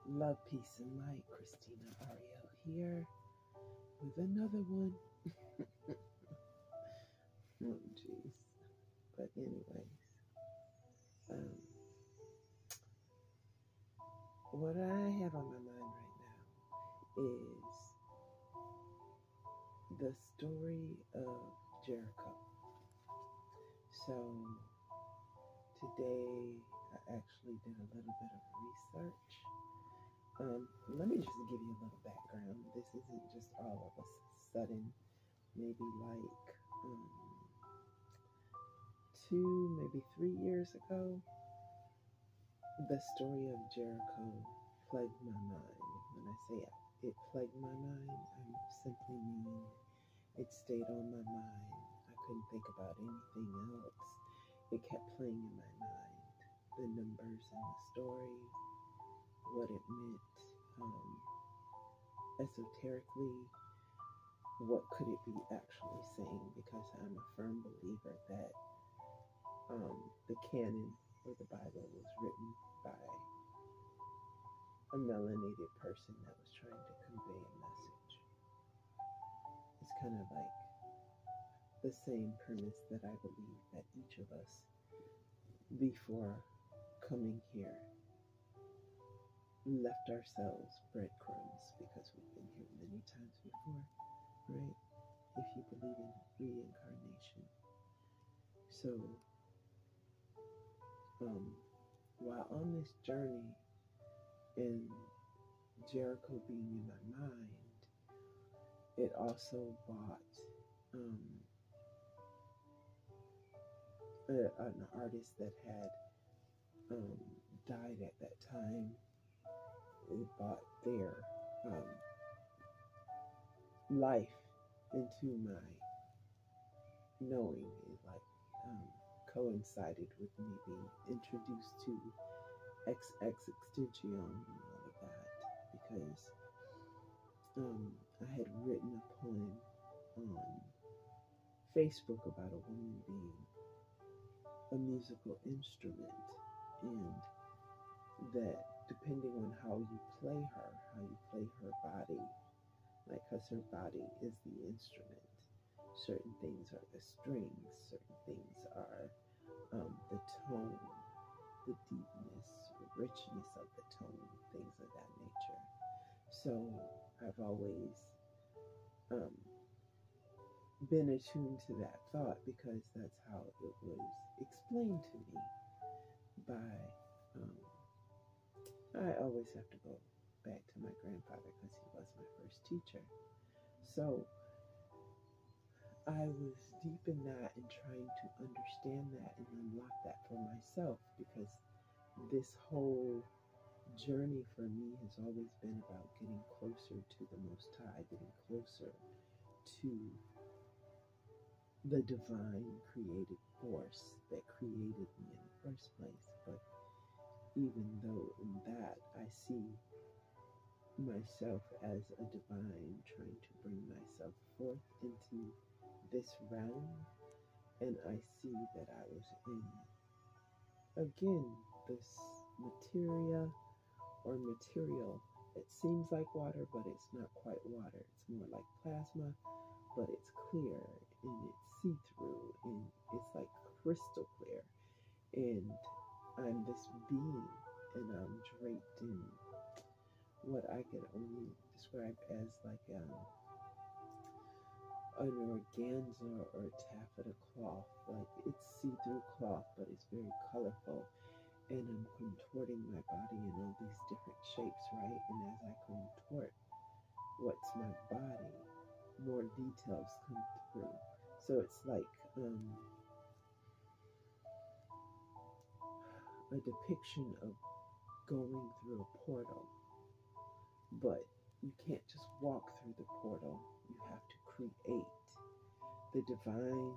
Love, peace, and light. Christina Ariel here with another one. Oh, jeez. But anyways, um, what I have on my mind right now is the story of Jericho. So today I actually did a little bit of research. Let me just give you a little background. This isn't just all of a sudden, maybe like um, 2, maybe 3 years ago, the story of Jericho plagued my mind. When I say it plagued my mind, I simply mean it stayed on my mind. I couldn't think about anything else. It kept playing in my mind. The numbers in the story, what it meant esoterically, what could it be actually saying? Because I'm a firm believer that the canon or the Bible was written by a melanated person that was trying to convey a message. It's kind of like the same premise that I believe that each of us, before coming here, left ourselves breadcrumbs because we've been here many times before, right? If you believe in reincarnation. So, while on this journey and Jericho being in my mind, it also brought an artist that had died at that time. It brought their life into my knowing. It coincided with me being introduced to XX Extension and all of that, because I had written a poem on Facebook about a woman being a musical instrument, and that depending on how you play her body, like, because her body is the instrument. Certain things are the strings, certain things are the tone, the deepness, the richness of the tone, things of that nature. So I've always been attuned to that thought because that's how it was explained to me by, I always have to go back to my grandfather because he was my first teacher. So I was deep in that and trying to understand that and unlock that for myself, because this whole journey for me has always been about getting closer to the Most High, getting closer to the divine creative force that created me in the first place. But even though in that I see myself as a divine, trying to bring myself forth into this realm, and I see that I was in, again, this materia or material. It seems like water, but it's not quite water. It's more like plasma, but it's clear and it's see-through and it's like crystal clear. And I'm this being, and I'm draped in what I could only describe as like an organza or taffeta cloth. Like, it's see-through cloth, but it's very colorful. And I'm contorting my body in all these different shapes, right? And as I contort what's my body, more details come through. So it's like a depiction of going through a portal, but you can't just walk through the portal. You have to create. The divine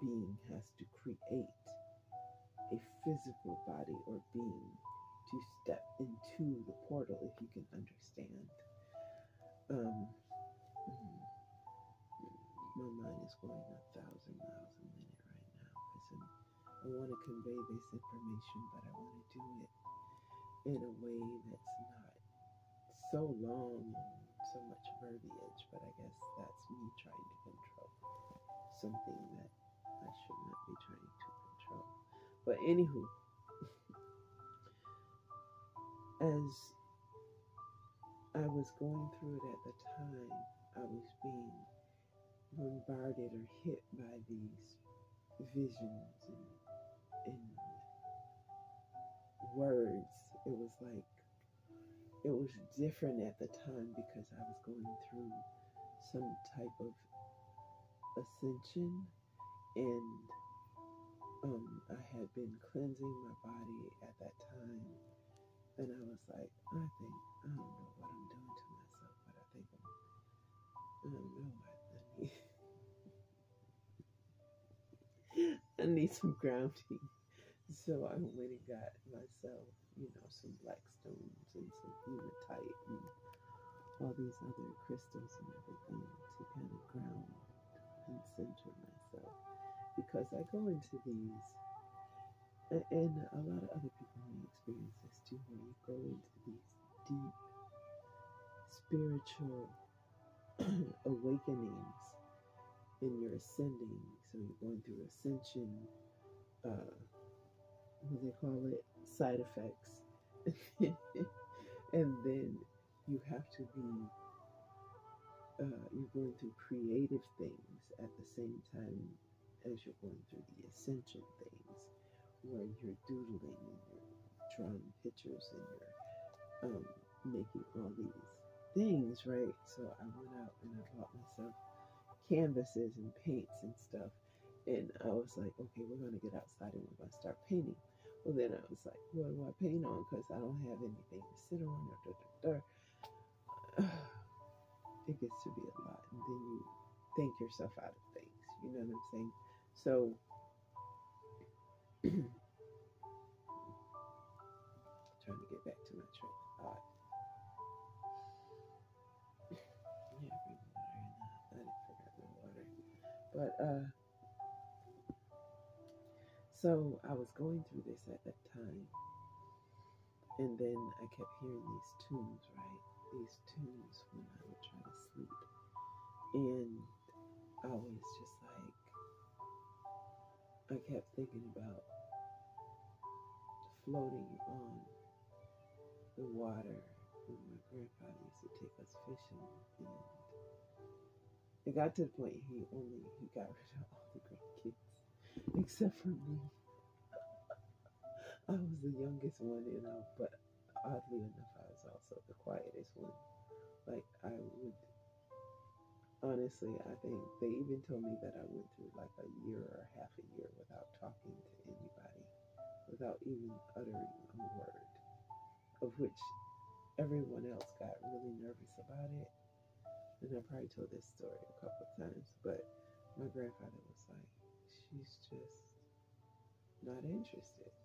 being has to create a physical body or being to step into the portal, if you can understand. My mind is going 1,000 miles a minute right now because I want to convey this information, but I want to do it in a way that's not so long and so much verbiage, but I guess that's me trying to control something that I should not be trying to control. But anywho, as I was going through it at the time, I was being bombarded or hit by these visions and words. It was like it was different at the time because I was going through some type of ascension, and I had been cleansing my body at that time, and I was like, I don't know what I'm doing to myself, but I think I don't know what I need some grounding. So I went and got myself, some black stones and some hematite and all these other crystals and everything to kind of ground and center myself. Because I go into these, and a lot of other people may experience this too, where you go into these deep spiritual awakenings and you're ascending. So you're going through ascension, what do they call it? Side effects. And then you have to be, you're going through creative things at the same time as you're going through the ascension things, where you're doodling and you're drawing pictures and you're making all these things, right? So I went out and I bought myself canvases and paints and stuff. And I was like, okay, we're going to get outside and we're going to start painting. Well, then I was like, what do I paint on? Because I don't have anything to sit on. It gets to be a lot. And then you think yourself out of things. You know what I'm saying? So, trying to get back to my train of thought. Yeah, bring water in. I didn't forget my water. But, so I was going through this at that time. And then I kept hearing these tunes, right? These tunes when I would try to sleep. And I was just like, I kept thinking about floating on the water when my grandfather used to take us fishing. And it got to the point he got rid of all the grandkids except for me. I was the youngest one, but oddly enough, I was also the quietest one. Like, I would, honestly, I think they even told me that I went through like a year or half a year without talking to anybody, without even uttering a word, of which everyone else got really nervous about it. And I probably told this story a couple of times, but my grandfather was like, she's just not interested.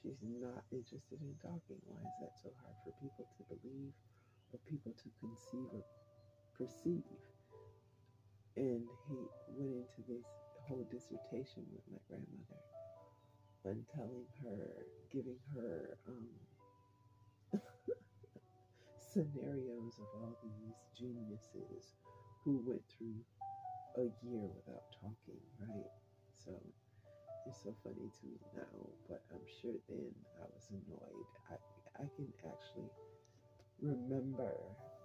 She's not interested in talking. Why is that so hard for people to believe or people to conceive or perceive? And he went into this whole dissertation with my grandmother and telling her, giving her scenarios of all these geniuses who went through a year without talking, right? So it's so funny to me now, but I'm sure then I was annoyed. I can actually remember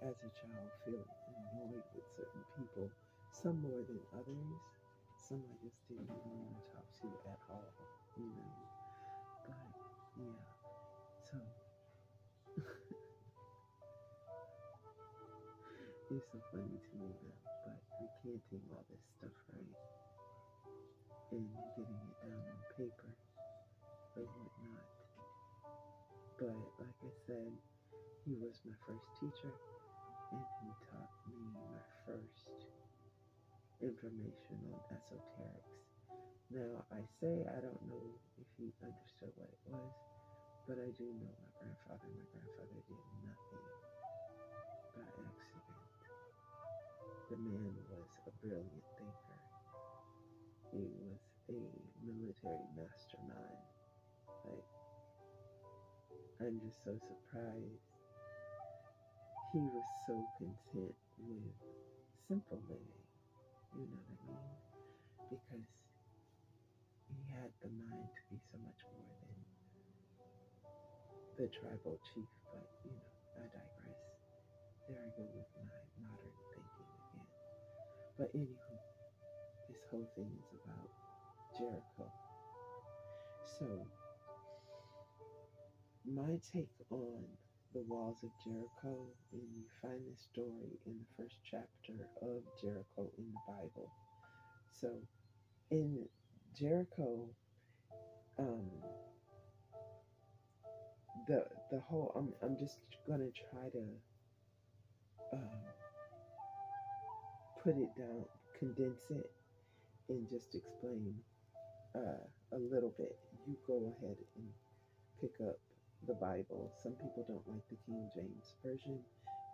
as a child feeling annoyed with certain people, some more than others. Some I just didn't even want to talk to at all, you know. But yeah, so it's so funny to me now, but recanting all this stuff, right? And getting it down on paper or whatnot. But like I said, he was my first teacher, and he taught me my first information on esoterics. Now, I say I don't know if he understood what it was, but I do know my grandfather. My grandfather did nothing by accident. The man was a brilliant thinker. He was a military mastermind. Like, I'm just so surprised he was so content with simple living. You know what I mean? Because he had the mind to be so much more than the tribal chief. But, I digress. There I go with my modern thinking again. But anywho, this whole thing is about Jericho. So, my take on the walls of Jericho, and you find this story in the first chapter of Jericho in the Bible. So, in Jericho, um, the whole I'm just gonna try to put it down, condense it, and just explain a little bit. You go ahead and pick up the Bible. Some people don't like the King James Version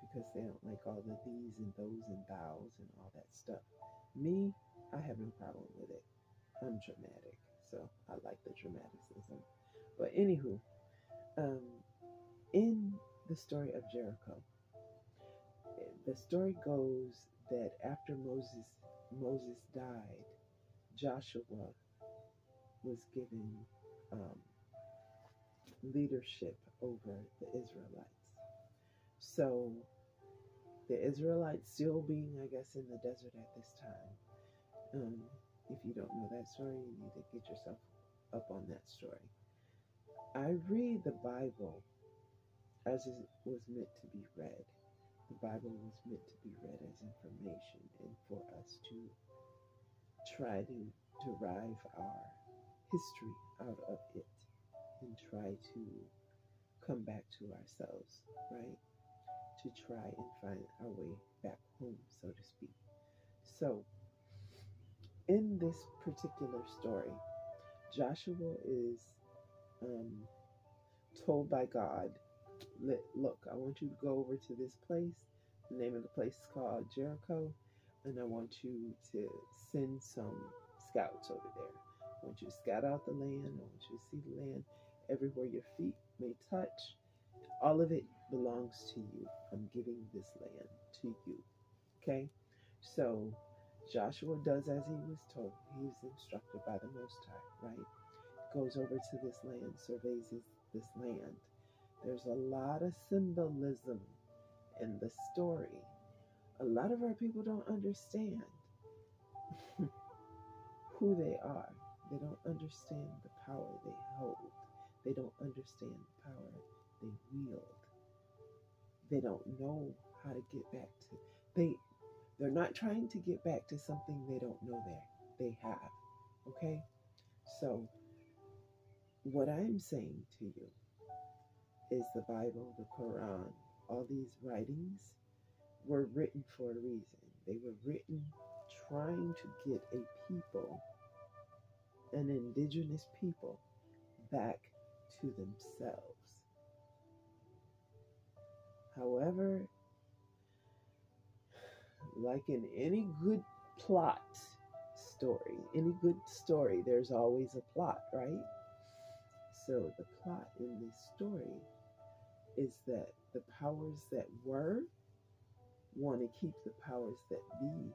because they don't like all the these and those and thous and all that stuff. Me, I have no problem with it. I'm dramatic, so I like the dramaticism. But anywho, in the story of Jericho, the story goes that after Moses died, Joshua was given leadership over the Israelites. So the Israelites still being, I guess, in the desert at this time. If you don't know that story, you need to get yourself up on that story. I read the Bible as it was meant to be read. The Bible was meant to be read as information and for us to try to derive our history out of it and try to come back to ourselves, right? To try and find our way back home, so to speak. So, in this particular story, Joshua is told by God, look, I want you to go over to this place. The name of the place is called Jericho, and I want you to send some scouts over there. I want you to scout out the land. I want you to see the land everywhere your feet may touch. All of it belongs to you. I'm giving this land to you. Okay? So Joshua does as he was told. He was instructed by the Most High, right? Goes over to this land, surveys this land. There's a lot of symbolism in the story. A lot of our people don't understand who they are. They don't understand the power they hold. They don't understand the power they wield. They don't know how to get back to they're not trying to get back to something they don't know they have. Okay? So what I'm saying to you is the Bible, the Quran, all these writings were written for a reason. They were written trying to get a people, an indigenous people, back to themselves. However, like in any good plot story, any good story, there's always a plot, right? So the plot in this story is that the powers that were want to keep the powers that be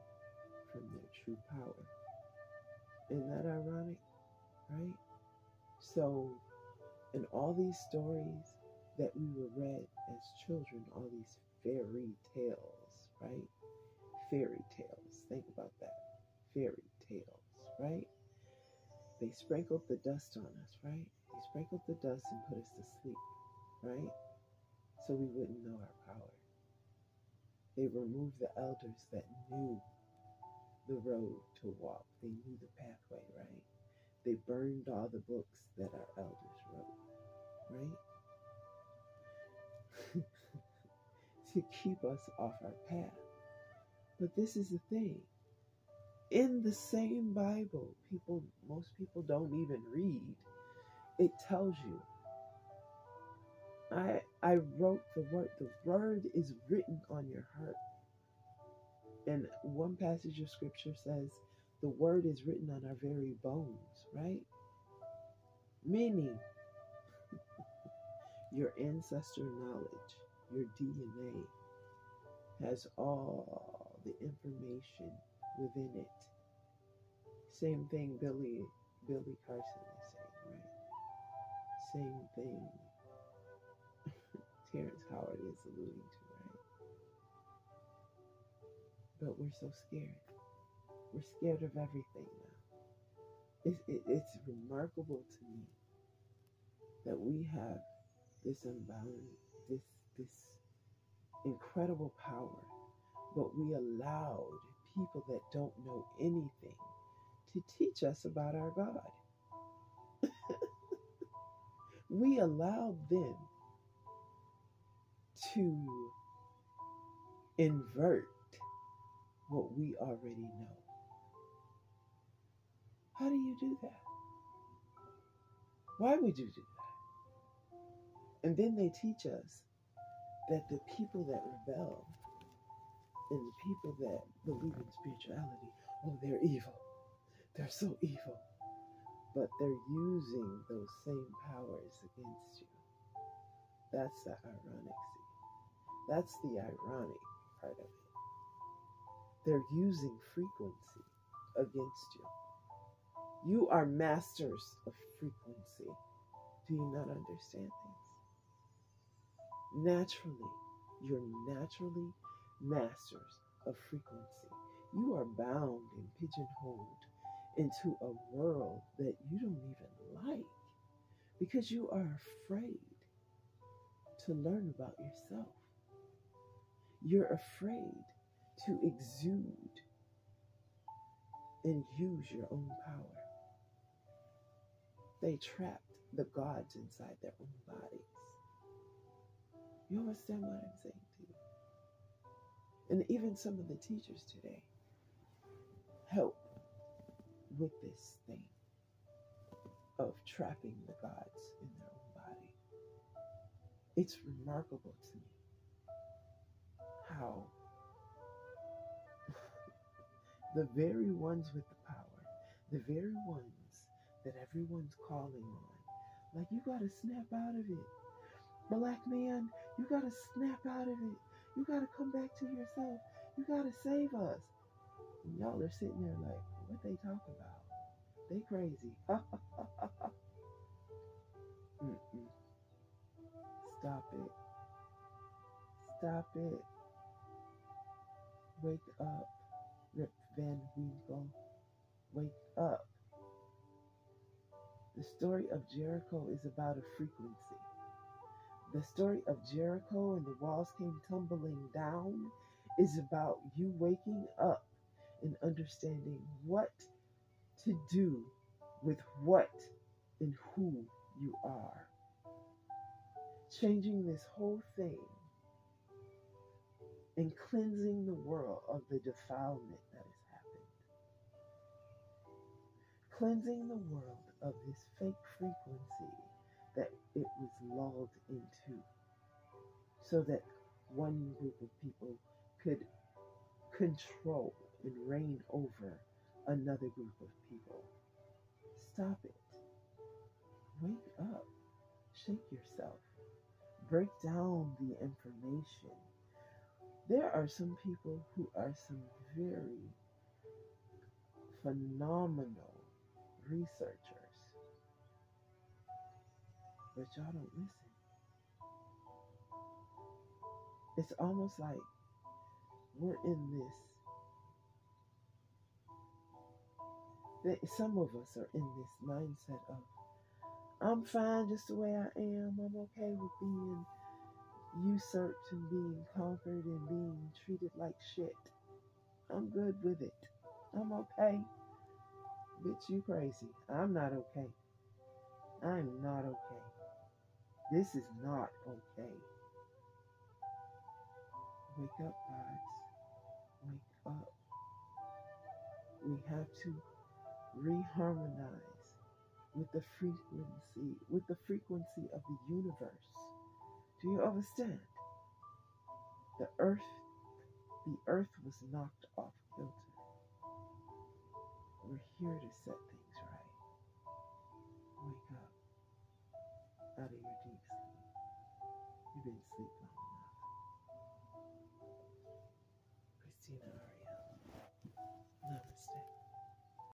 from their true power. Isn't that ironic, right? So in all these stories that we were read as children, all these fairy tales, right? Fairy tales. Think about that. Fairy tales, right? They sprinkled the dust on us, right? They sprinkled the dust and put us to sleep, right? So we wouldn't know our power. They removed the elders that knew the road to walk. They knew the pathway, right? They burned all the books that our elders wrote, right? To keep us off our path. But this is the thing. In the same Bible, most people don't even read. It tells you. I wrote the word. The word is written on your heart. And one passage of scripture says, the word is written on our very bones, right? Meaning, your ancestor knowledge, your DNA, has all the information within it. Same thing Billy Carson is saying, right? Same thing Terrence Howard is alluding to, right? But we're so scared. We're scared of everything now. It's remarkable to me that we have this unbound, this incredible power, but we allowed people that don't know anything to teach us about our God. We allowed them to invert what we already know. How do you do that? Why would you do that? And then they teach us that the people that rebel and the people that believe in spirituality, oh, they're evil. They're so evil. But they're using those same powers against you. That's the ironic scene. That's the ironic part of it. They're using frequency against you. You are masters of frequency. Do you not understand things? Naturally, you're naturally masters of frequency. You are bound and pigeonholed into a world that you don't even like because you are afraid to learn about yourself. You're afraid to exude and use your own power. They trapped the gods inside their own bodies. You understand what I'm saying to you? And even some of the teachers today help with this thing of trapping the gods in their own body. It's remarkable to me how the very ones with the power, the very ones that everyone's calling on, like, you gotta snap out of it. Black man, you gotta snap out of it. You gotta come back to yourself. You gotta save us. And y'all are sitting there like, what they talking about? They crazy. Mm-mm. Stop it. Stop it. Wake up. Rip Van Winkle. Wake up. The story of Jericho is about a frequency. The story of Jericho and the walls came tumbling down is about you waking up and understanding what to do with what and who you are. Changing this whole thing and cleansing the world of the defilement that has happened. Cleansing the world of this fake frequency that it was lulled into, so that one group of people could control and reign over another group of people. Stop it. Wake up. Shake yourself. Break down the information. There are some people who are some very phenomenal researchers, but y'all don't listen. It's almost like we're in some of us are in this mindset of, I'm fine just the way I am. I'm okay with being usurped and being conquered and being treated like shit. I'm good with it. I'm okay. Bitch, you crazy. I'm not okay. I'm not okay. This is not okay. Wake up, gods. Wake up. We have to reharmonize with the frequency of the universe. Do you understand? The earth was knocked off kilter. We're here to set things right. Wake up out of your deep sleep. You've been sleeping.